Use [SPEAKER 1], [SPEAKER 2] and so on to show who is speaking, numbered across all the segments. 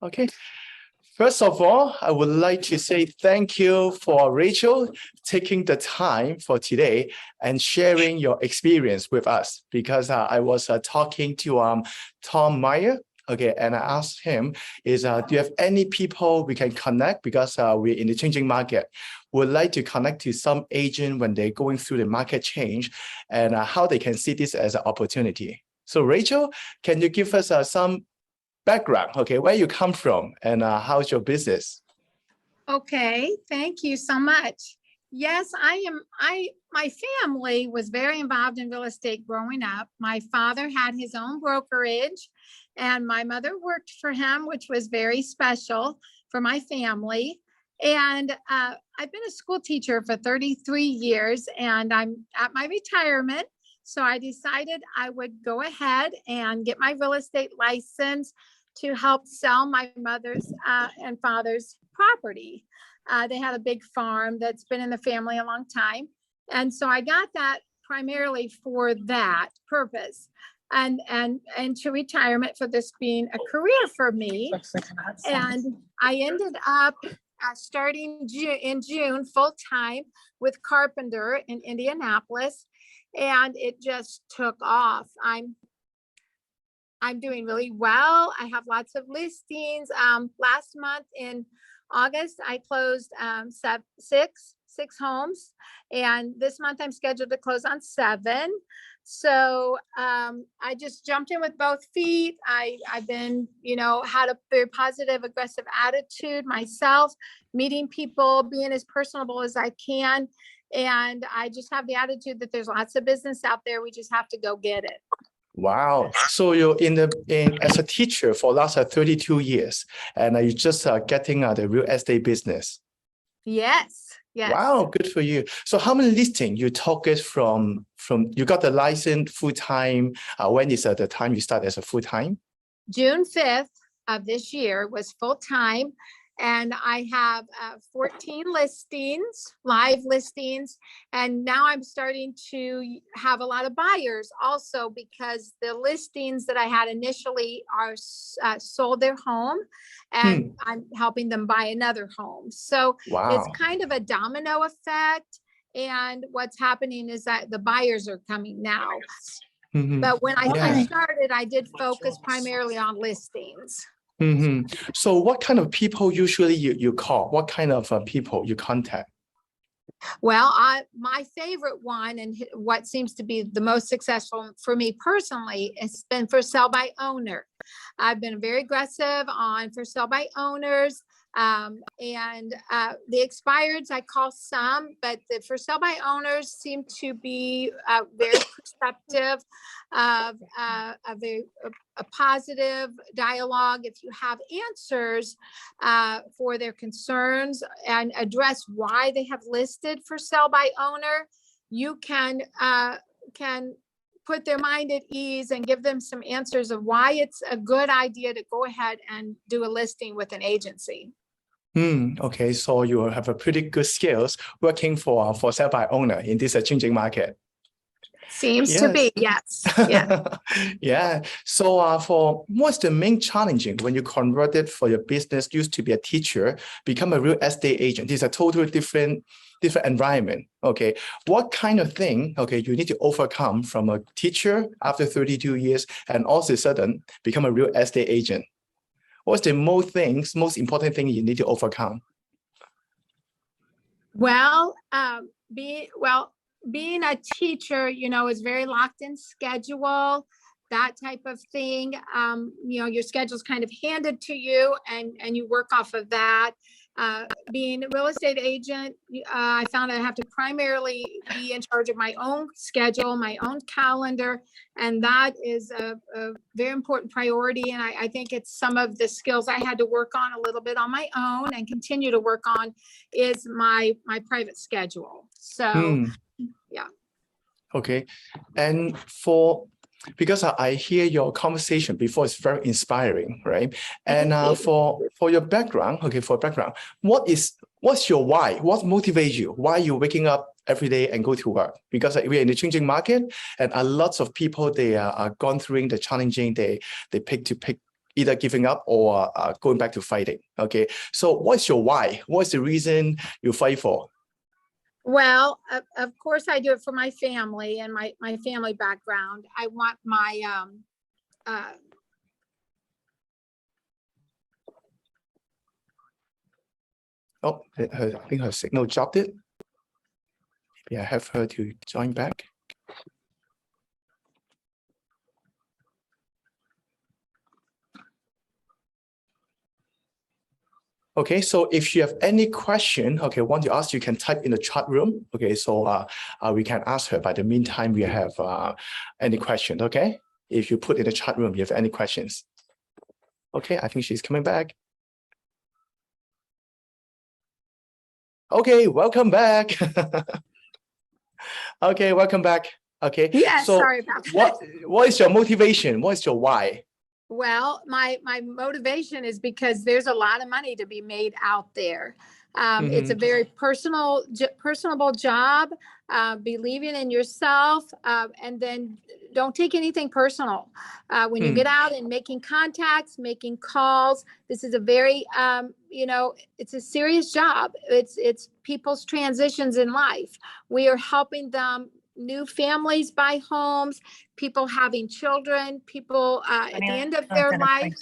[SPEAKER 1] Okay. First of all, I would like to say thank you for Rachel taking the time for today and sharing your experience with us, because I was talking to Tom Meyer. Okay, and I asked him, do you have any people we can connect, because we're in the changing market. Would like to connect to some agent when they're going through the market change, and how they can see this as an opportunity. So Rachel, can you give us some background, okay, where you come from and how's your business?
[SPEAKER 2] Okay, thank you so much. Yes, my family was very involved in real estate growing up. My father had his own brokerage and my mother worked for him, which was very special for my family. And I've been a school teacher for 33 years and I'm at my retirement. So I decided I would go ahead and get my real estate license to help sell my mother's and father's property. They had a big farm that's been in the family a long time. And so I got that primarily for that purpose and to retirement, for this being a career for me. And I ended up starting in June full-time with Carpenter in Indianapolis, and it just took off. I'm doing really well. I have lots of listings. Last month in August, I closed six homes, and this month I'm scheduled to close on 7. So I just jumped in with both feet. I've been, had a very positive, aggressive attitude myself, meeting people, being as personable as I can. And I just have the attitude that there's lots of business out there. We just have to go get it.
[SPEAKER 1] Wow. So you're as a teacher for the last 32 years, and you're just getting the real estate business.
[SPEAKER 2] Yes. Yes.
[SPEAKER 1] Wow, good for you. So how many listings you took it from you got the license full-time? When is the time you start as a full-time?
[SPEAKER 2] June 5th of this year was full-time. And I have 14 listings, live listings. And now I'm starting to have a lot of buyers also, because the listings that I had initially are sold their home, and I'm helping them buy another home. So It's kind of a domino effect. And what's happening is that the buyers are coming now. But when I started, I did focus primarily on listings.
[SPEAKER 1] So what kind of people usually you call? What kind of people you contact?
[SPEAKER 2] Well, my favorite one, and what seems to be the most successful for me personally, has been for sale by owner. I've been very aggressive on for sale by owners. The expireds, I call some, but the for sale by owners seem to be very perceptive of a positive dialogue. If you have answers for their concerns and address why they have listed for sale by owner, you can put their mind at ease and give them some answers of why it's a good idea to go ahead and do a listing with an agency.
[SPEAKER 1] Okay, so you have a pretty good skills working for sale by owner in this changing market.
[SPEAKER 2] Seems to be, yes. Yeah.
[SPEAKER 1] Yeah. So for what's the main challenging when you converted for your business, used to be a teacher, become a real estate agent? It's a totally different environment. Okay. What kind of thing, okay, you need to overcome from a teacher after 32 years and all of a sudden become a real estate agent? What's the most important thing you need to overcome?
[SPEAKER 2] Well, being a teacher, is very locked in schedule, that type of thing. Your schedule's kind of handed to you and you work off of that. Being a real estate agent, I found I have to primarily be in charge of my own schedule, my own calendar, and that is a very important priority. And I think it's some of the skills I had to work on a little bit on my own and continue to work on is my private schedule. So, yeah.
[SPEAKER 1] Okay. And because I hear your conversation before, it's very inspiring, right? And for your background, what's your why? What motivates you? Why you waking up every day and go to work? Because we're in the changing market, and lots of people, they are gone through the challenging. They pick either giving up or going back to fighting. Okay, so what's your why? What's the reason you fight for?
[SPEAKER 2] Well, of course, I do it for my family and my family background. I want my
[SPEAKER 1] Oh, I think her signal dropped it. Maybe I have her to join back. Okay, so if you have any question, okay, want to ask, you can type in the chat room. Okay, so we can ask her. By the meantime, we have any questions, okay? If you put in the chat room, you have any questions. Okay, I think she's coming back. Okay, welcome back. Okay, welcome back. Okay,
[SPEAKER 2] yes,
[SPEAKER 1] so
[SPEAKER 2] sorry about that.
[SPEAKER 1] what is your motivation? What is your why?
[SPEAKER 2] Well, my motivation is because there's a lot of money to be made out there. It's a very personable job. Believing in yourself, and then don't take anything personal. When you get out and making contacts, making calls, this is a very, it's a serious job. It's people's transitions in life. We are helping them, new families buy homes, people having children, people at the end of their life,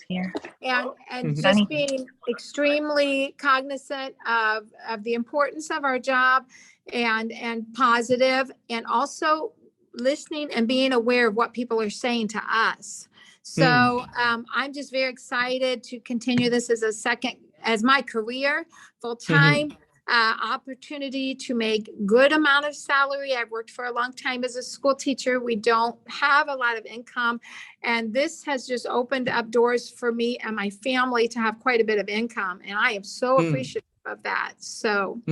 [SPEAKER 2] and just being extremely cognizant of the importance of our job and positive, and also listening and being aware of what people are saying to us. So I'm just very excited to continue this as my career, full-time. Opportunity to make good amount of salary. I've worked for a long time as a school teacher. We don't have a lot of income, and this has just opened up doors for me and my family to have quite a bit of income, and I am so appreciative of that. So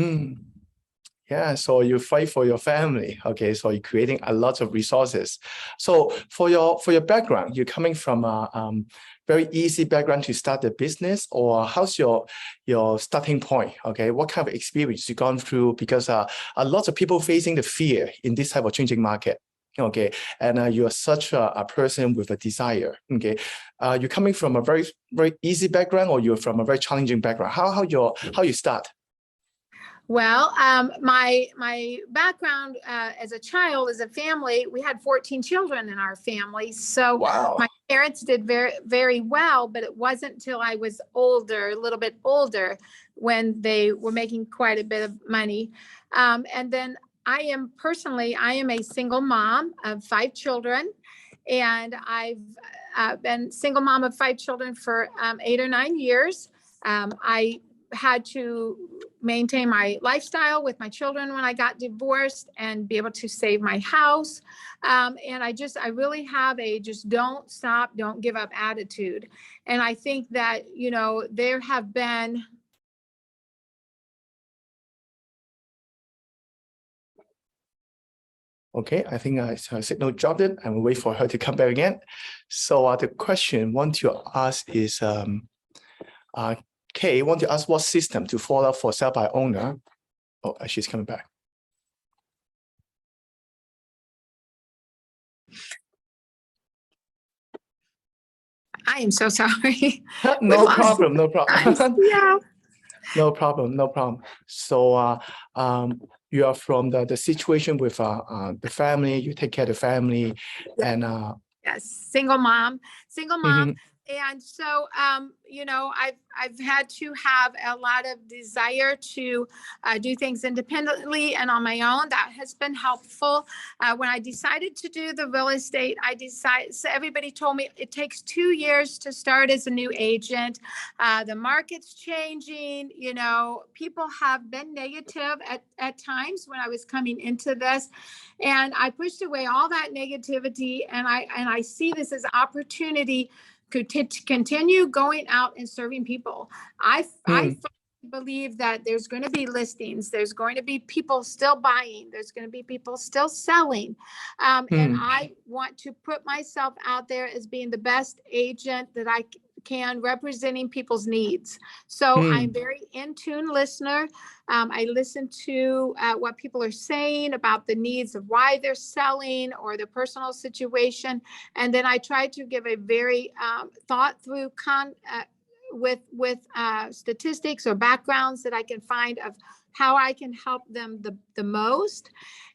[SPEAKER 1] yeah, so you fight for your family. Okay, so you're creating a lot of resources. So for your background, you're coming from a very easy background to start a business, or how's your starting point? Okay, what kind of experience you gone through? Because a lot of people facing the fear in this type of changing market. Okay, and you are such a person with a desire. Okay, you're coming from a very easy background, or you're from a very challenging background? How you start?
[SPEAKER 2] Well, my background as a child, as a family, we had 14 children in our family. So
[SPEAKER 1] wow.
[SPEAKER 2] My parents did very, very well, but it wasn't until I was older, a little bit older, when they were making quite a bit of money. And then I am a single mom of 5 children. And I've been single mom of 5 children for 8 or 9 years. I had to maintain my lifestyle with my children when I got divorced and be able to save my house. And I really have a just don't stop, don't give up attitude. And I think that, there have been
[SPEAKER 1] Okay, I think her signal dropped it. I will wait for her to come back again. So the question I want to ask is, Kay, want to ask what system to follow for sell by owner? Oh, she's coming back.
[SPEAKER 2] I am so sorry.
[SPEAKER 1] No problem.
[SPEAKER 2] Yeah.
[SPEAKER 1] No problem. So you are from the situation with the family, you take care of the family, and
[SPEAKER 2] yes, single mom. And so, I've had to have a lot of desire to do things independently and on my own. That has been helpful. When I decided to do the real estate, so everybody told me it takes 2 years to start as a new agent. The market's changing. People have been negative at times when I was coming into this, and I pushed away all that negativity, and I see this as opportunity to continue going out and serving people. I believe that there's going to be listings, there's going to be people still buying, there's going to be people still selling, and I want to put myself out there as being the best agent that I can representing people's needs. So I'm very in tune listener. I listen to what people are saying about the needs of why they're selling or their personal situation. And then I try to give a very thought through with statistics or backgrounds that I can find of how I can help them the most.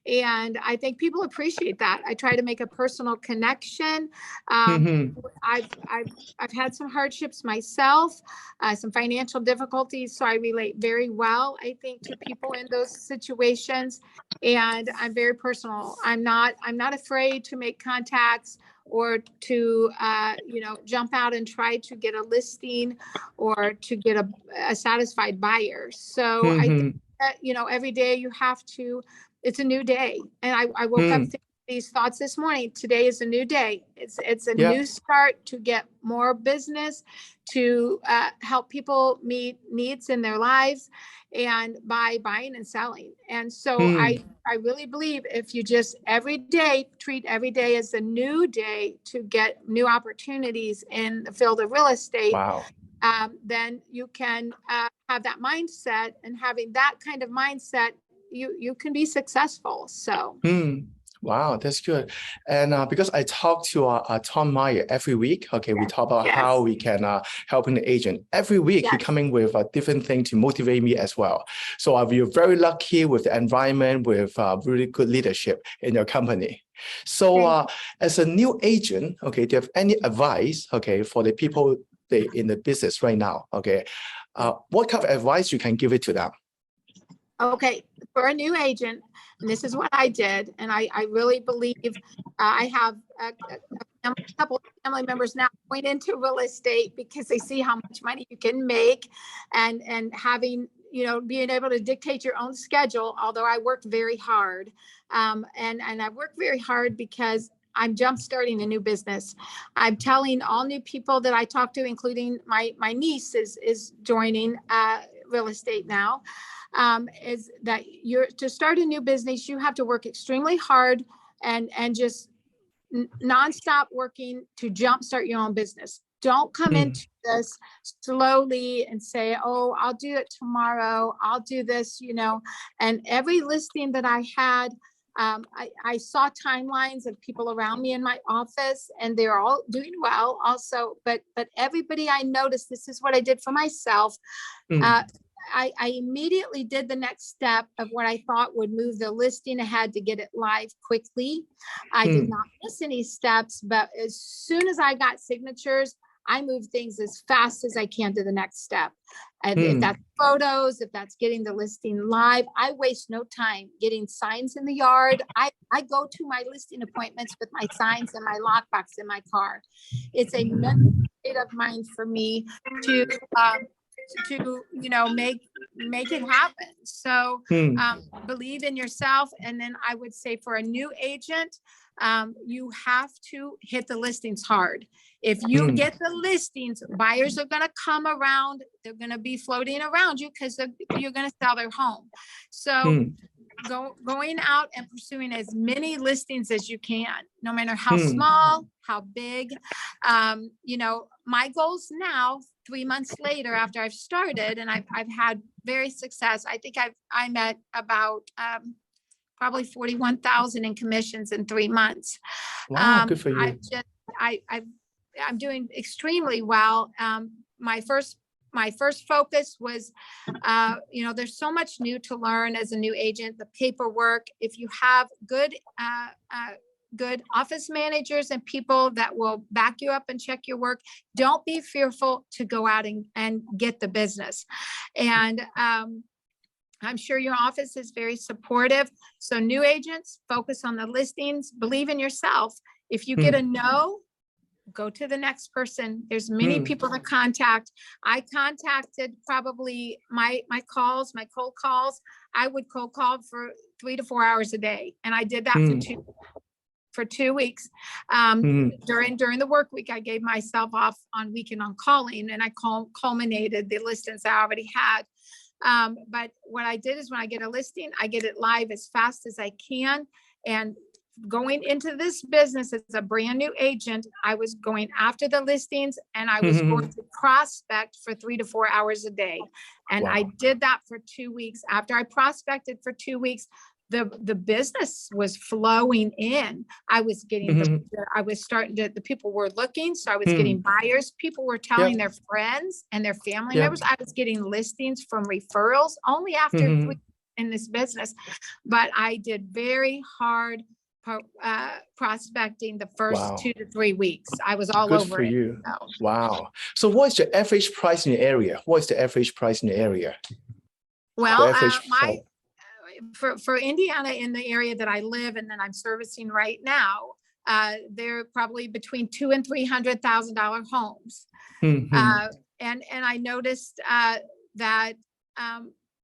[SPEAKER 2] And I think people appreciate that. I try to make a personal connection. I've had some hardships myself, some financial difficulties, so I relate very well, I think, to people in those situations. And I'm very personal. I'm not afraid to make contacts or to jump out and try to get a listing or to get a satisfied buyer. So I think that, every day you have to, it's a new day. And I woke up thinking these thoughts this morning. Today is a new day. It's a new start to get more business, to help people meet needs in their lives, and by buying and selling. And so I really believe if you just every day treat every day as a new day to get new opportunities in the field of real estate,
[SPEAKER 1] Wow.
[SPEAKER 2] then you can have that mindset, and having that kind of mindset, you can be successful. So.
[SPEAKER 1] Wow, that's good. And because I talk to Tom Meyer every week, okay, we talk about how we can help an agent. Every week, he coming with a different thing to motivate me as well. So we're very lucky with the environment, with really good leadership in your company. So as a new agent, okay, do you have any advice, okay, for the people in the business right now, okay? What kind of advice you can give it to them?
[SPEAKER 2] Okay, for a new agent, and this is what I did, and I really believe I have a couple of family members now going into real estate because they see how much money you can make, and having, being able to dictate your own schedule, although I worked very hard. And I worked very hard because I'm jump starting a new business. I'm telling all new people that I talk to, including my niece is joining real estate now, is that to start a new business, you have to work extremely hard and just nonstop working to jumpstart your own business. Don't come into this slowly and say, oh, I'll do it tomorrow. I'll do this, and every listing that I had, I saw timelines of people around me in my office, and they're all doing well also, but everybody, I noticed, this is what I did for myself. I immediately did the next step of what I thought would move the listing ahead to get it live quickly. I did not miss any steps, but as soon as I got signatures, I move things as fast as I can to the next step. And if that's photos, if that's getting the listing live, I waste no time getting signs in the yard. I go to my listing appointments with my signs and my lockbox in my car. It's a mental state of mind for me to make it happen. So believe in yourself. And then I would say for a new agent, you have to hit the listings hard. If you get the listings, buyers are going to come around. They're going to be floating around you because you're going to sell their home. So going out and pursuing as many listings as you can, no matter how small, how big. My goals now, 3 months later after I've started, and I've had very success. I think I'm at about probably 41,000 in commissions in 3 months.
[SPEAKER 1] Wow, good for you.
[SPEAKER 2] I'm doing extremely well. My first focus was, there's so much new to learn as a new agent, the paperwork. If you have good office managers and people that will back you up and check your work, don't be fearful to go out and get the business. And I'm sure your office is very supportive. So new agents, focus on the listings, believe in yourself. If you get a no, go to the next person. There's many people to contact. I contacted probably my cold calls. I would cold call for 3 to 4 hours a day. And I did that for 2 weeks. During the work week, I gave myself off on weekend on calling, and I culminated the listings I already had. But what I did is when I get a listing, I get it live as fast as I can. And going into this business as a brand new agent, I was going after the listings and I was going to prospect for 3 to 4 hours a day. And I
[SPEAKER 1] Wow.
[SPEAKER 2] did that for 2 weeks. After I prospected for 2 weeks, the business was flowing in. I was getting I was starting to, the people were looking. So I was getting buyers. People were telling
[SPEAKER 1] Yep.
[SPEAKER 2] their friends and their family
[SPEAKER 1] Yep.
[SPEAKER 2] members. I was getting listings from referrals only after 3 in this business. But I did very hard prospecting the first
[SPEAKER 1] Wow.
[SPEAKER 2] 2 to 3 weeks. I was all
[SPEAKER 1] Good
[SPEAKER 2] over
[SPEAKER 1] for
[SPEAKER 2] it.
[SPEAKER 1] you.
[SPEAKER 2] So.
[SPEAKER 1] Wow. So what is the average price in the area? What is the average price in the area?
[SPEAKER 2] Well,
[SPEAKER 1] The average
[SPEAKER 2] for Indiana, in the area that I live and that I'm servicing right now, they're probably between $200,000 and $300,000 homes. And I noticed that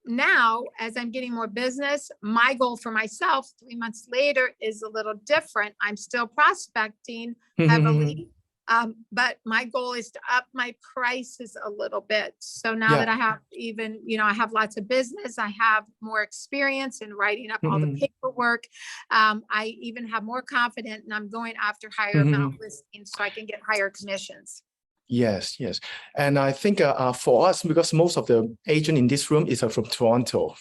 [SPEAKER 2] now, as I'm getting more business, my goal for myself 3 months later is a little different. I'm still prospecting heavily, but my goal is to up my prices a little bit. So now that I have even, I have lots of business, I have more experience in writing up all the paperwork. I even have more confidence, and I'm going after higher amount listings so I can get higher commissions.
[SPEAKER 1] Yes, yes. And I think for us, because most of the agent in this room is from Toronto.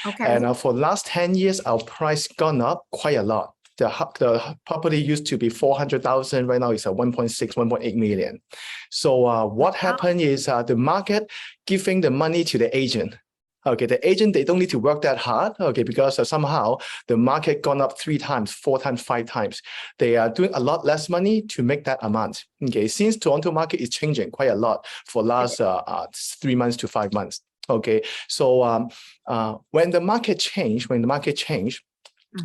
[SPEAKER 2] Okay.
[SPEAKER 1] And for the last 10 years, our price gone up quite a lot. The property used to be 400,000. Right now it's 1.6, 1.8 million. So what happened is the market giving the money to the agent. Okay, the agent, they don't need to work that hard, okay, because somehow the market gone up 3 times, 4 times, 5 times. They are doing a lot less money to make that amount. Okay, since Toronto market is changing quite a lot for last 3 months to 5 months. Okay, so when the market change,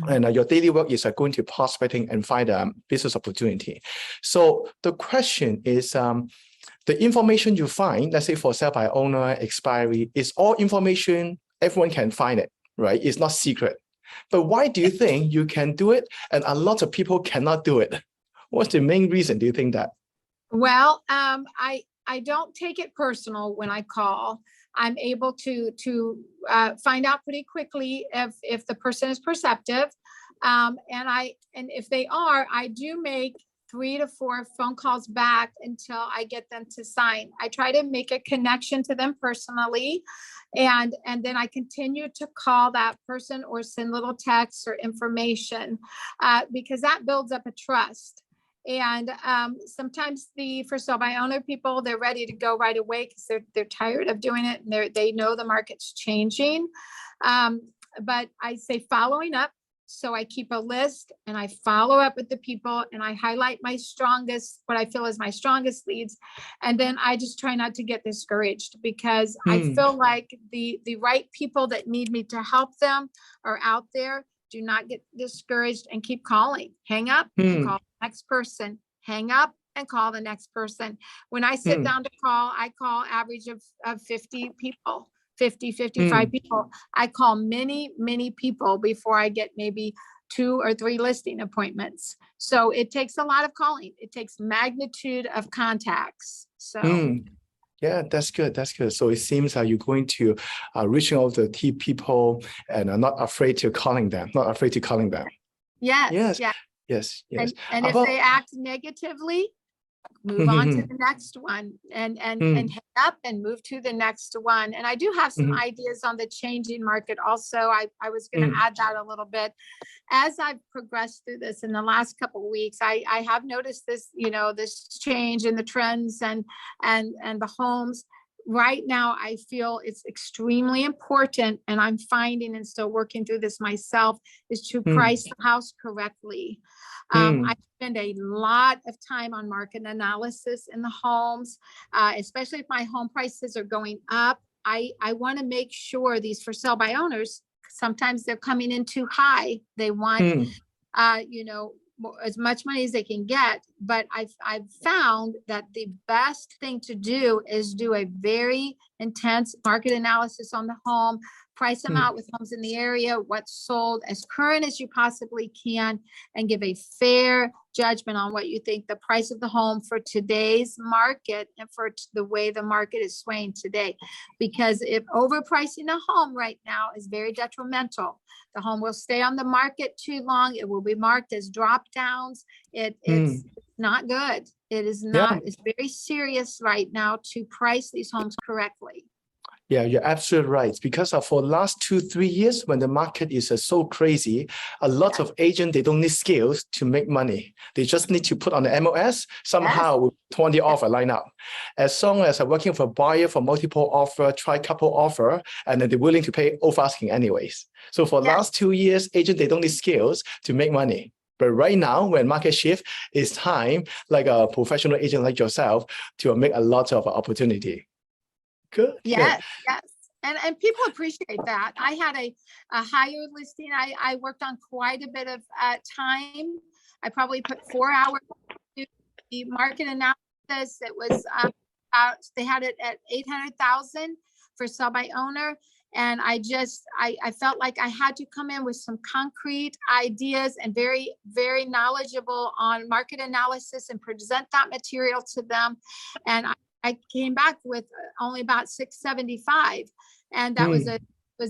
[SPEAKER 1] and your daily work is going to prospecting and find a business opportunity. So the question is, the information you find, let's say for sale by owner, expiry, is all information, everyone can find it, right? It's not secret. But why do you think you can do it and a lot of people cannot do it? What's the main reason, do you think that?
[SPEAKER 2] Well, I don't take it personal when I call. I'm able to find out pretty quickly if the person is perceptive. And if they are, I do make 3 to 4 phone calls back until I get them to sign. I try to make a connection to them personally. And then I continue to call that person or send little texts or information because that builds up a trust. And sometimes the for sale by owner people, they're ready to go right away because they're tired of doing it and they know the market's changing. But I say following up. So I keep a list and I follow up with the people and I highlight my strongest, what I feel is my strongest leads. And then I just try not to get discouraged because I feel like the right people that need me to help them are out there. Do not get discouraged and keep calling. Hang up and call the next person. Hang up and call the next person. When I sit down to call, I call average of 50 people. 50, 55 people. I call many, many people before I get maybe 2 or 3 listing appointments. So it takes a lot of calling. It takes magnitude of contacts. So
[SPEAKER 1] yeah, that's good. That's good. So it seems like you're going to reaching out to key people and are not afraid to calling them.
[SPEAKER 2] Yes. And if they act negatively, move on to the next one and hang up and move to the next one. And I do have some ideas on the changing market also. I was going to add that a little bit. As I've progressed through this in the last couple of weeks, I have noticed this, this change in the trends and the homes. Right now, I feel it's extremely important, and I'm finding and still working through this myself, is to price the house correctly. I spend a lot of time on market analysis in the homes, especially if my home prices are going up. I want to make sure these for sale by owners, sometimes they're coming in too high. They want, as much money as they can get. But I've found that the best thing to do is do a very intense market analysis on the home, price them out with homes in the area, what's sold as current as you possibly can, and give a fair judgment on what you think the price of the home for today's market and for the way the market is swaying today. Because if overpricing a home right now is very detrimental, the home will stay on the market too long. It will be marked as drop downs. It's not good. It is not. It's very serious right now to price these homes correctly.
[SPEAKER 1] Yeah, you're absolutely right. Because for the last 2-3 years, when the market is so crazy, a lot of agents, they don't need skills to make money. They just need to put on the MLS somehow with 20 offer lineup. As long as I'm working for a buyer for multiple offer, try couple offer, and then they're willing to pay over asking anyways. So for the last 2 years, agents, they don't need skills to make money. But right now, when market shift, it's time, like a professional agent like yourself, to make a lot of opportunity. Good.
[SPEAKER 2] Yes, yes. And people appreciate that. I had a higher listing. I worked on quite a bit of time. I probably put 4 hours to the market analysis. It was they had it at 800,000 for sell by owner. And I felt like I had to come in with some concrete ideas and very, very knowledgeable on market analysis and present that material to them. And I came back with only about 675, and that was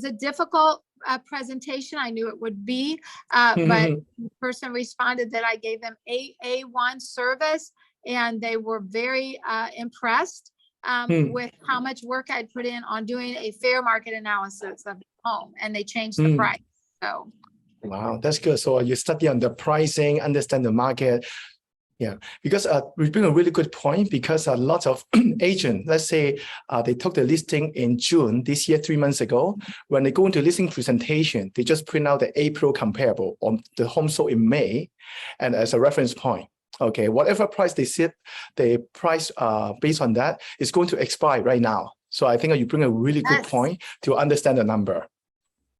[SPEAKER 2] a difficult presentation. I knew it would be, but the person responded that I gave them A1 service, and they were very impressed with how much work I'd put in on doing a fair market analysis of the home, and they changed the price. So,
[SPEAKER 1] wow, that's good. So you study on the pricing, understand the market. Yeah, because we bring a really good point, because a lot of agents, let's say they took the listing in June this year, 3 months ago. When they go into listing presentation, they just print out the April comparable on the home sold in May, and as a reference point. Okay, whatever price they set, the price based on that is going to expire right now. So I think you bring a really good point to understand the number.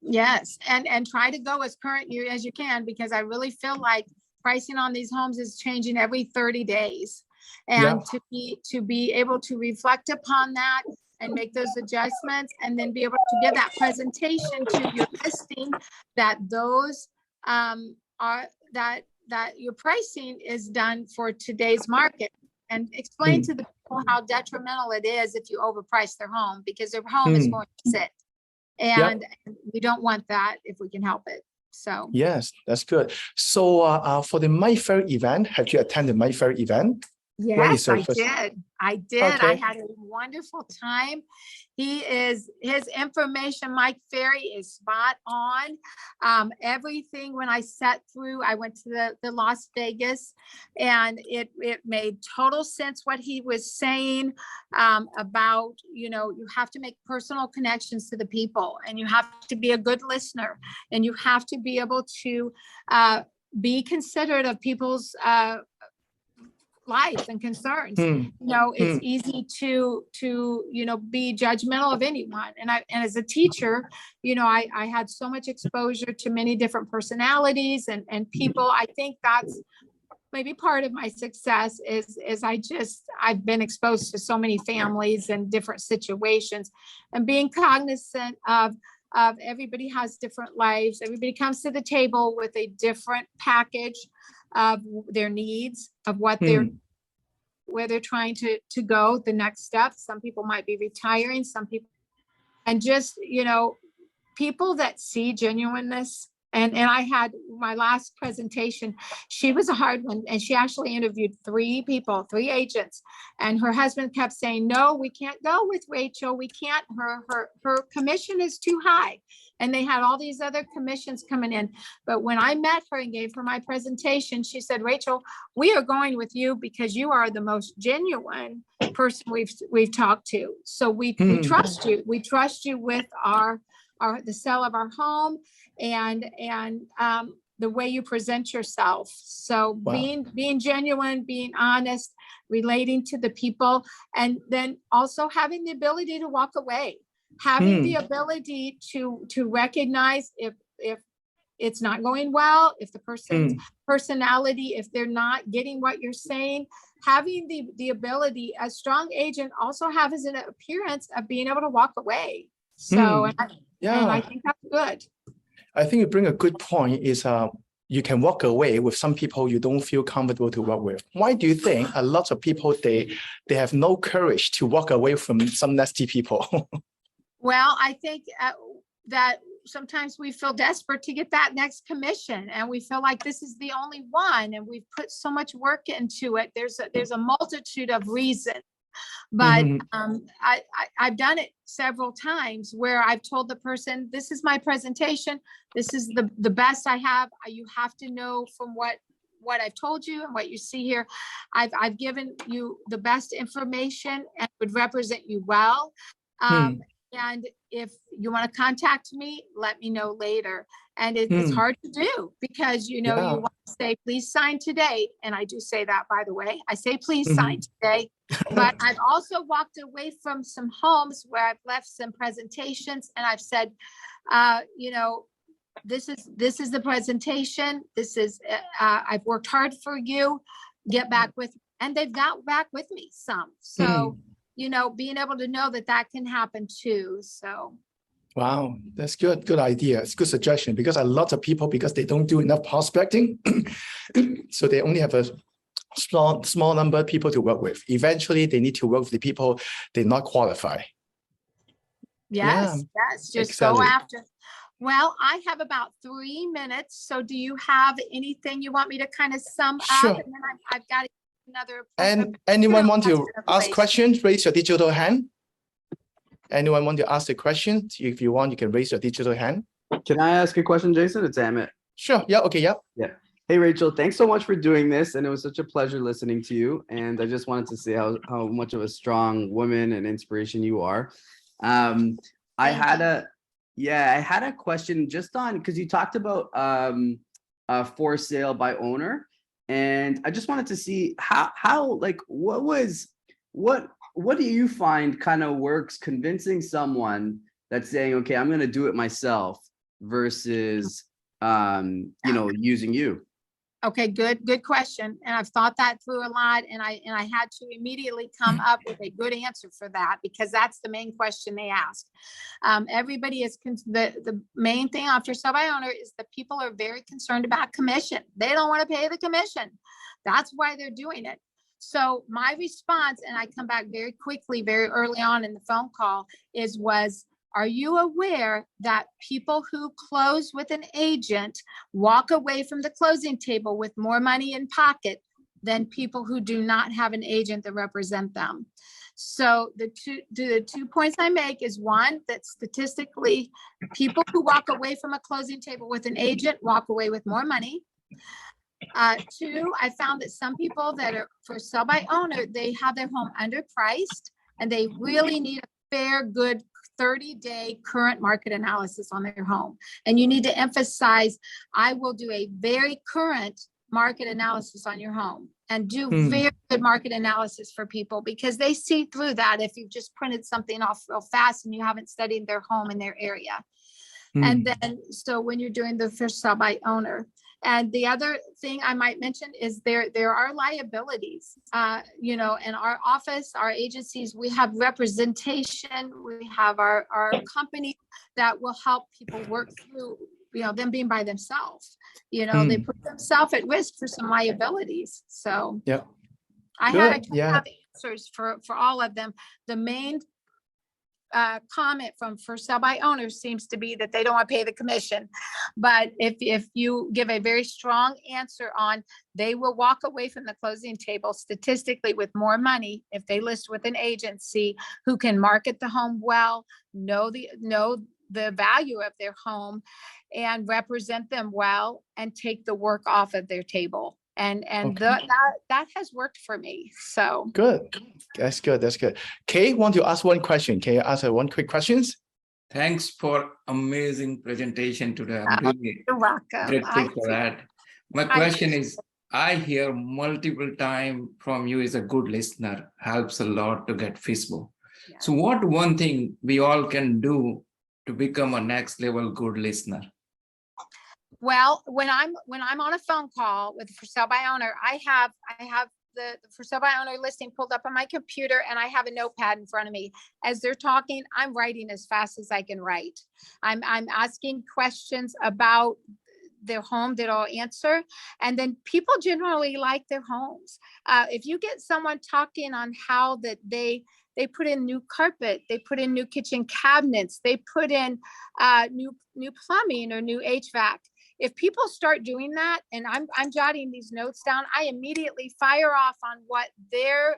[SPEAKER 2] Yes, and try to go as current as you can, because I really feel like pricing on these homes is changing every 30 days. And to be able to reflect upon that and make those adjustments, and then be able to give that presentation to your listing, that those that your pricing is done for today's market, and explain to the people how detrimental it is if you overprice their home, because their home is going to sit. And we don't want that if we can help it. So
[SPEAKER 1] yes, that's good. So for the My Fair event, have you attended My Fair event?
[SPEAKER 2] Yes, I did.
[SPEAKER 1] Okay.
[SPEAKER 2] I had a wonderful time. His information, Mike Ferry, is spot on. Everything, when I sat through, I went to the Las Vegas, and it made total sense what he was saying about, you have to make personal connections to the people, and you have to be a good listener, and you have to be able to be considerate of people's life and concerns. It's easy to be judgmental of anyone. And as a teacher, I had so much exposure to many different personalities and people. I think that's maybe part of my success is I've been exposed to so many families and different situations, and being cognizant of everybody has different lives. Everybody comes to the table with a different package of their needs, of what where they're trying to go the next step. Some people might be retiring, some people, and just, people that see genuineness. And I had my last presentation, she was a hard one, and she actually interviewed 3 agents, and her husband kept saying, no, we can't go with Rachel. We can't, her commission is too high. And they had all these other commissions coming in. But when I met her and gave her my presentation, she said, Rachel, we are going with you because you are the most genuine person we've talked to. So we trust you. We trust you with the sale of our home and the way you present yourself. So being genuine, being honest, relating to the people, and then also having the ability to walk away, having the ability to recognize if it's not going well, if the person's personality, if they're not getting what you're saying, having the ability, a strong agent also has an appearance of being able to walk away. So,
[SPEAKER 1] Hmm.
[SPEAKER 2] and I
[SPEAKER 1] Yeah,
[SPEAKER 2] think that's good.
[SPEAKER 1] I think you bring a good point is you can walk away with some people you don't feel comfortable to work with. Why do you think a lot of people they have no courage to walk away from some nasty people?
[SPEAKER 2] Well, I think that sometimes we feel desperate to get that next commission, and we feel like this is the only one, and we've put so much work into it. There's a multitude of reasons, but
[SPEAKER 1] Mhm.
[SPEAKER 2] I've done it several times where I've told the person, "This is my presentation. This is the best I have. You have to know from what I've told you and what you see here. I've given you the best information and would represent you well.
[SPEAKER 1] Hmm.
[SPEAKER 2] And if you want to contact me, let me know later." And it's
[SPEAKER 1] Hmm.
[SPEAKER 2] hard to do because, you
[SPEAKER 1] Yeah.
[SPEAKER 2] want to say, "Please sign today." And I do say that, by the way. I say, "Please sign
[SPEAKER 1] Mhm.
[SPEAKER 2] today." But I've also walked away from some homes where I've left some presentations and I've said, uh, you know, this is the presentation. This is, I've worked hard for you. Get back with, and they've got back with me some. So,
[SPEAKER 1] Hmm.
[SPEAKER 2] being able to know that that can happen too. So,
[SPEAKER 1] Wow, that's good. Good idea. It's good suggestion because a lot of people, because they don't do enough prospecting, so they only have a small number of people to work with. Eventually, they need to work with the people they not qualify. Yeah,
[SPEAKER 2] yes, just go
[SPEAKER 1] exactly.
[SPEAKER 2] after. Well, I have about 3 minutes. So do you have anything you want me to kind of sum up?
[SPEAKER 1] Sure.
[SPEAKER 2] And then I've got another appointment.
[SPEAKER 1] And anyone want
[SPEAKER 2] That's
[SPEAKER 1] to
[SPEAKER 2] been
[SPEAKER 1] ask
[SPEAKER 2] placed.
[SPEAKER 1] questions? Raise your digital hand. Anyone want to ask a question? If you want, you can raise your digital hand.
[SPEAKER 3] Can I ask a question, Jason? It's Amit.
[SPEAKER 1] Sure. Yeah. Okay. Yeah.
[SPEAKER 3] Yeah. Hey, Rachel, thanks so much for doing this. And it was such a pleasure listening to you. And I just wanted to say how much of a strong woman and inspiration you are. I had a question just on, because you talked about for sale by owner. And I just wanted to see how like, what do you find kind of works convincing someone that's saying, okay, I'm going to do it myself versus, using you?
[SPEAKER 2] Okay, good question. And I've thought that through a lot, and I had to immediately come up with a good answer for that because that's the main question they ask. Everybody is the main thing after sell by owner is that people are very concerned about commission. They don't want to pay the commission. That's why they're doing it. So my response, and I come back very quickly, very early on in the phone call, was, are you aware that people who close with an agent walk away from the closing table with more money in pocket than people who do not have an agent that represent them? So the two points I make is, one, that statistically, people who walk away from a closing table with an agent walk away with more money. Two, I found that some people that are for sell by owner, they have their home underpriced and they really need a fair, good 30-day current market analysis on their home. And you need to emphasize, I will do a very current market analysis on your home and do very good market analysis for people because they see through that if you've just printed something off real fast and you haven't studied their home in their area. And then, so when you're doing the first sell by owner, and the other thing I might mention is there are liabilities, in our office, our agencies, we have representation, we have our company that will help people work through, them being by themselves, they put themselves at risk for some liabilities. So
[SPEAKER 1] yeah,
[SPEAKER 2] I
[SPEAKER 1] good.
[SPEAKER 2] have answers for all of them. The main comment from for sell by owners seems to be that they don't want to pay the commission. But if you give a very strong answer on, they will walk away from the closing table statistically with more money if they list with an agency who can market the home well, know the value of their home, and represent them well, and take the work off of their table. And
[SPEAKER 1] Okay.
[SPEAKER 2] that has worked for me. So
[SPEAKER 1] Good. That's good. That's good. Kay, want to ask one question? Can you answer one quick questions?
[SPEAKER 4] Thanks for amazing presentation today. I'm really
[SPEAKER 2] you're welcome.
[SPEAKER 4] grateful for that. My question is, I hear multiple times from you is a good listener, helps a lot to get feasible.
[SPEAKER 2] Yeah.
[SPEAKER 4] So what one thing we all can do to become a next level good listener?
[SPEAKER 2] Well, when I'm on a phone call with for sale by owner, I have the for sale by owner listing pulled up on my computer, and I have a notepad in front of me. As they're talking, I'm writing as fast as I can write. I'm asking questions about their home that I'll answer. And then people generally like their homes. If you get someone talking on how that they put in new carpet, they put in new kitchen cabinets, they put in new plumbing or new HVAC. If people start doing that, and I'm jotting these notes down, I immediately fire off on what their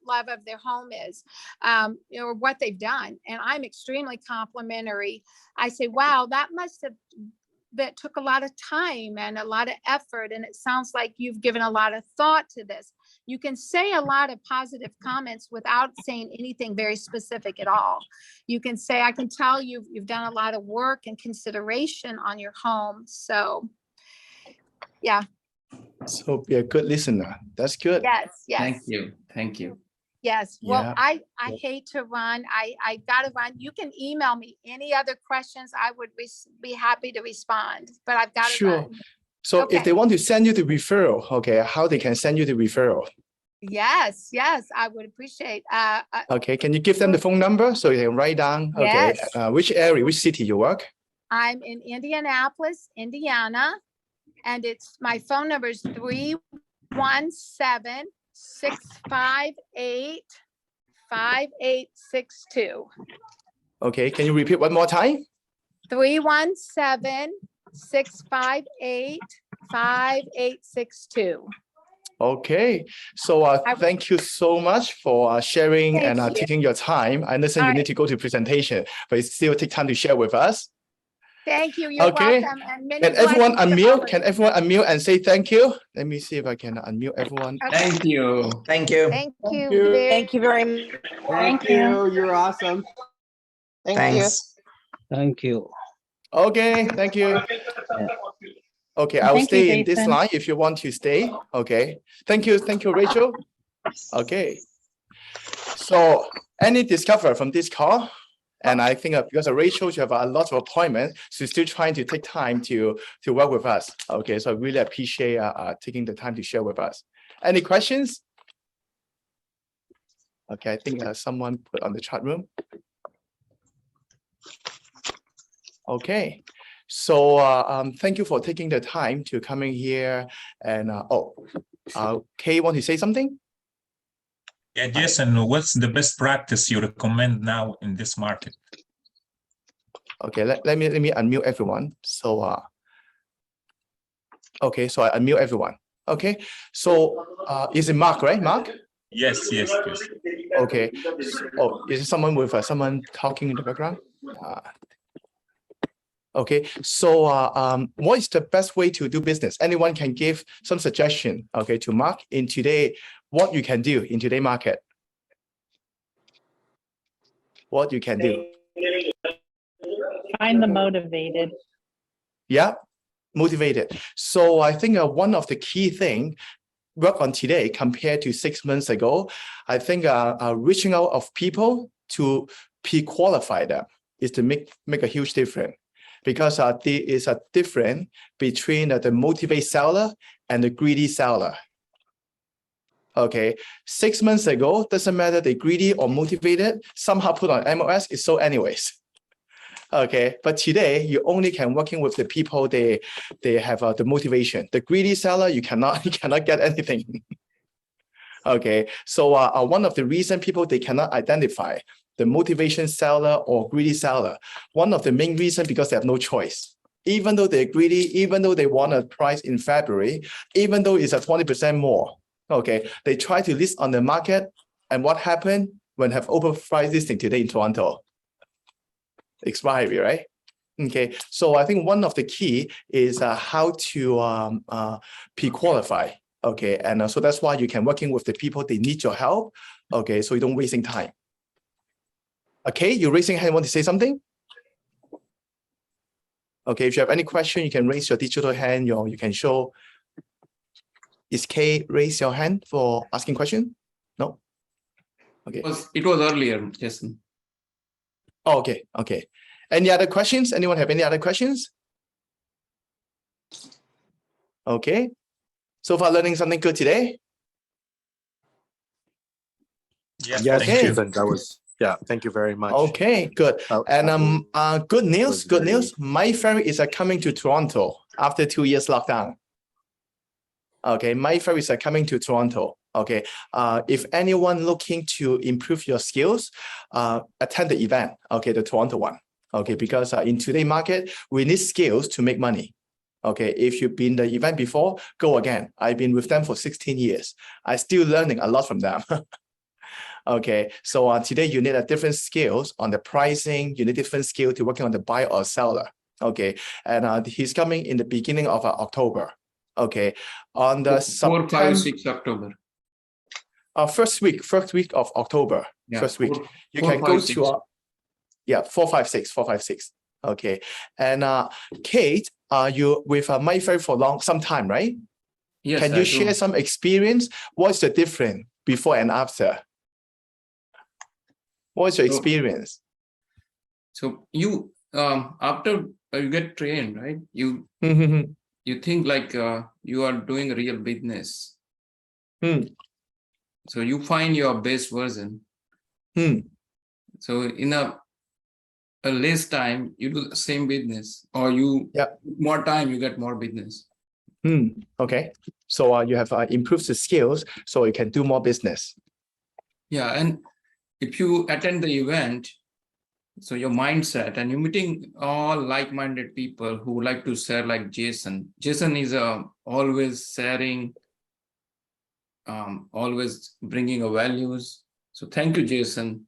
[SPEAKER 2] love of their home is, or what they've done. And I'm extremely complimentary. I say, wow, that took a lot of time and a lot of effort. And it sounds like you've given a lot of thought to this. You can say a lot of positive comments without saying anything very specific at all. You can say, I can tell you've done a lot of work and consideration on your home. So, yeah.
[SPEAKER 1] So be a good listener. That's good.
[SPEAKER 2] Yes. Yes.
[SPEAKER 4] Thank you. Thank you.
[SPEAKER 2] Yes. Well,
[SPEAKER 1] Yeah.
[SPEAKER 2] I hate to run. I got to run. You can email me any other questions. I would be happy to respond, but I've got to
[SPEAKER 1] Sure.
[SPEAKER 2] run.
[SPEAKER 1] So
[SPEAKER 2] Okay.
[SPEAKER 1] if they want to send you the referral, okay, how they can send you the referral?
[SPEAKER 2] Yes. Yes. I would appreciate.
[SPEAKER 1] Okay, can you give them the phone number so they can write down? Okay,
[SPEAKER 2] Yes.
[SPEAKER 1] which area, which city you work?
[SPEAKER 2] I'm in Indianapolis, Indiana, and my phone number is 317-658-5862.
[SPEAKER 1] Okay, can you repeat one more time?
[SPEAKER 2] 317-658-5862.
[SPEAKER 1] Okay, so thank you so much for sharing
[SPEAKER 2] Thank
[SPEAKER 1] and
[SPEAKER 2] you.
[SPEAKER 1] taking your time. I understand
[SPEAKER 2] All
[SPEAKER 1] you
[SPEAKER 2] right.
[SPEAKER 1] need to go to presentation, but you still take time to share with us.
[SPEAKER 2] Thank you. You're
[SPEAKER 1] Okay.
[SPEAKER 2] welcome. And many
[SPEAKER 1] Can everyone
[SPEAKER 2] blessings to all
[SPEAKER 1] unmute?
[SPEAKER 2] of
[SPEAKER 1] Can
[SPEAKER 2] you.
[SPEAKER 1] everyone unmute and say thank you? Let me see if I can unmute everyone.
[SPEAKER 2] Okay.
[SPEAKER 4] Thank you.
[SPEAKER 5] Thank you.
[SPEAKER 2] Thank you.
[SPEAKER 1] you.
[SPEAKER 6] Thank you very much.
[SPEAKER 3] Thank you. You're awesome.
[SPEAKER 5] Thanks.
[SPEAKER 6] Thank you.
[SPEAKER 1] Okay, thank you. Okay, I will
[SPEAKER 7] Thank you,
[SPEAKER 1] stay in this
[SPEAKER 7] Jason.
[SPEAKER 1] line if you want to stay. Okay, thank you, Rachel. Okay, so any discover from this call? And I think because of Rachel, you have a lot of appointments, she's still trying to take time to work with us. Okay, so I really appreciate taking the time to share with us. Any questions? Okay, I think someone put on the chat room. Okay, so thank you for taking the time to coming here. And Kay, want to say something?
[SPEAKER 8] Yeah, Jason, what's the best practice you recommend now in this market?
[SPEAKER 1] Okay, let me unmute everyone. So okay, so I unmute everyone. Okay, so is it Mark, right? Mark?
[SPEAKER 8] Yes.
[SPEAKER 1] Okay. Oh, is it someone with someone talking in the background? Okay, so what is the best way to do business? Anyone can give some suggestion, okay, to Mark in today, what you can do in today market. What you can do.
[SPEAKER 7] Find the motivated.
[SPEAKER 1] Yeah, motivated. So I think one of the key thing work on today compared to 6 months ago, I think reaching out of people to pre-qualify them is to make a huge difference. Because there is a difference between the motivated seller and the greedy seller. Okay, 6 months ago, doesn't matter they greedy or motivated, somehow put on MLS, it's so anyways. Okay, but today you only can working with the people they have the motivation. The greedy seller, you cannot get anything. Okay, so one of the reason people they cannot identify the motivation seller or greedy seller, one of the main reasons because they have no choice. Even though they're greedy, even though they want a price in February, even though it's a 20% more, okay, they try to list on the market, and what happened when have overpriced listing today in Toronto? Expiry, right? Okay, so I think one of the key is how to pre-qualify. Okay, and so that's why you can working with the people they need your help. Okay, so you don't wasting time. Okay, you're raising hand, want to say something? Okay, if you have any question, you can raise your digital hand, you can show. Is Kay raise your hand for asking question? No? Okay.
[SPEAKER 4] It was earlier, Jason.
[SPEAKER 1] Oh, okay. Any other questions? Anyone have any other questions? Okay. So far learning something good today?
[SPEAKER 8] Yes,
[SPEAKER 1] Yes.
[SPEAKER 8] thank you.
[SPEAKER 7] Jason, that was, yeah, thank you very much.
[SPEAKER 1] Okay, good. And good news,
[SPEAKER 7] was
[SPEAKER 1] good
[SPEAKER 7] very-
[SPEAKER 1] news. My ferry is coming to Toronto after 2 years lockdown. Okay, my ferry is coming to Toronto. Okay, if anyone looking to improve your skills, attend the event. Okay, the Toronto one. Okay, because in today's market, we need skills to make money. Okay, if you've been the event before, go again. I've been with them for 16 years. I'm still learning a lot from them. Okay, so today you need a different skills on the pricing. You need different skill to working on the buyer or seller. Okay, and he's coming in the beginning of October. Okay, on the
[SPEAKER 4] 4, 5, 6 October.
[SPEAKER 1] first week of October.
[SPEAKER 4] Yeah,
[SPEAKER 1] First week.
[SPEAKER 4] 4,
[SPEAKER 1] You
[SPEAKER 4] 4,
[SPEAKER 1] can
[SPEAKER 4] 5,
[SPEAKER 1] go
[SPEAKER 4] 6.
[SPEAKER 1] to 456. Okay, and Kate, you with my ferry for some time, right?
[SPEAKER 4] Yes,
[SPEAKER 1] Can
[SPEAKER 4] I
[SPEAKER 1] you
[SPEAKER 4] do.
[SPEAKER 1] share some experience? What's the difference before and after? What's your
[SPEAKER 4] So-
[SPEAKER 1] experience?
[SPEAKER 4] So you after you get trained, right? You
[SPEAKER 1] Mhm.
[SPEAKER 4] think like you are doing a real business. So you find your best version. So in a less time, you do the same business, or you more time, you get more business.
[SPEAKER 1] Okay, so you have improved the skills, so you can do more business.
[SPEAKER 4] Yeah, and if you attend the event, so your mindset, and you're meeting all like-minded people who like to share, like Jason. Jason is always sharing, always bringing a values. So thank you, Jason.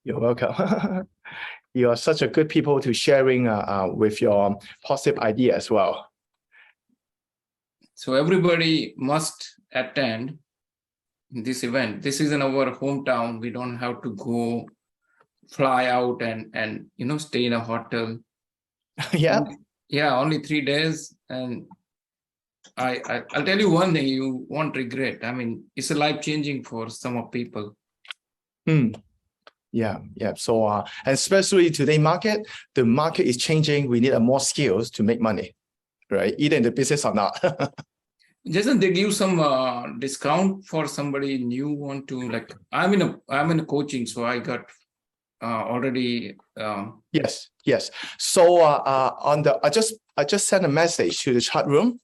[SPEAKER 1] You're welcome. You are such a good people to sharing with your positive idea as well.
[SPEAKER 4] So everybody must attend this event. This is in our hometown. We don't have to go fly out and stay in a hotel.
[SPEAKER 1] Yeah.
[SPEAKER 4] Yeah, only 3 days. And I'll tell you one thing you won't regret. I mean, it's a life-changing for some of people.
[SPEAKER 1] Yeah. So and especially today market, the market is changing. We need more skills to make money, right? Either in the business or not.
[SPEAKER 4] Jason, they give some discount for somebody new want to, like, I'm in a coaching, so I got already.
[SPEAKER 1] Yes. So I just sent a message to the chat room.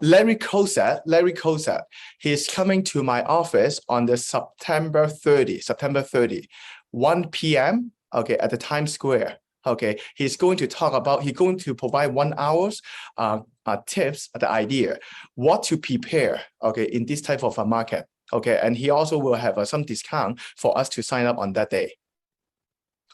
[SPEAKER 1] Larry Cosette, he's coming to my office on the September 30, 1 p.m. Okay, at the Times Square. Okay, he's going to provide 1 hour's tips, the idea, what to prepare, okay, in this type of a market. Okay, and he also will have some discount for us to sign up on that day.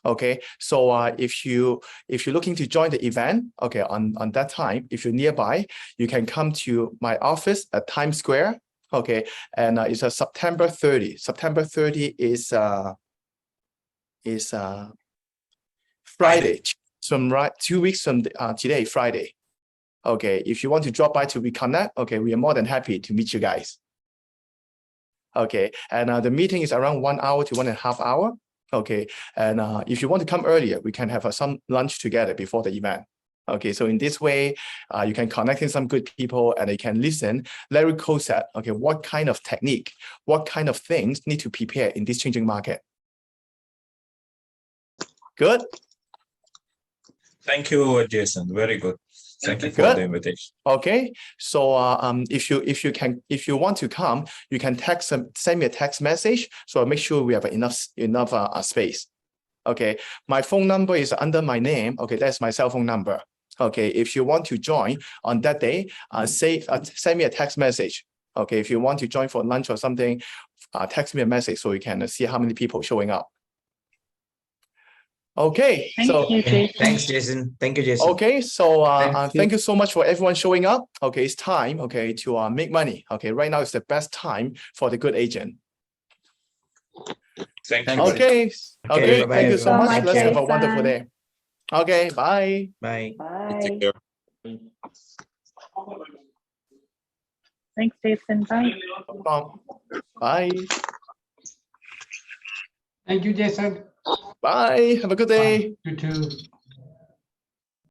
[SPEAKER 1] Okay, so if you're looking to join the event, okay, on that time, if you're nearby, you can come to my office at Times Square. Okay, and it's a September 30. September 30 is Friday. From 2 weeks from today, Friday. Okay, if you want to drop by to reconnect, okay, we are more than happy to meet you guys. Okay, and the meeting is around 1 hour to 1.5 hours. Okay, and if you want to come earlier, we can have some lunch together before the event. Okay, so in this way, you can connect with some good people and they can listen. Larry Cosette, okay, what kind of technique, what kind of things need to prepare in this changing market? Good.
[SPEAKER 8] Thank you, Jason. Very good. Thank you for the invitation.
[SPEAKER 1] Okay, so if you want to come, you can send me a text message. So I'll make sure we have enough space. Okay, my phone number is under my name. Okay, that's my cell phone number. Okay, if you want to join on that day, send me a text message. Okay, if you want to join for lunch or something, text me a message so we can see how many people showing up. Okay,
[SPEAKER 9] Thanks, Jason. Thank you, Jason.
[SPEAKER 1] Okay, so thank you so much for everyone showing up. Okay, it's time, okay, to make money. Okay, right now is the best time for the good agent.
[SPEAKER 8] Thank you.
[SPEAKER 1] Okay,
[SPEAKER 9] bye-bye,
[SPEAKER 1] thank you so
[SPEAKER 9] everyone.
[SPEAKER 1] much.
[SPEAKER 9] Thank
[SPEAKER 1] Let's
[SPEAKER 9] you.
[SPEAKER 1] have a wonderful day. Okay, bye.
[SPEAKER 9] Bye.
[SPEAKER 8] Take care.
[SPEAKER 10] Thanks, Jason. Bye.
[SPEAKER 1] Bye.
[SPEAKER 11] Thank you, Jason.
[SPEAKER 1] Bye. Have a good day.
[SPEAKER 11] You too.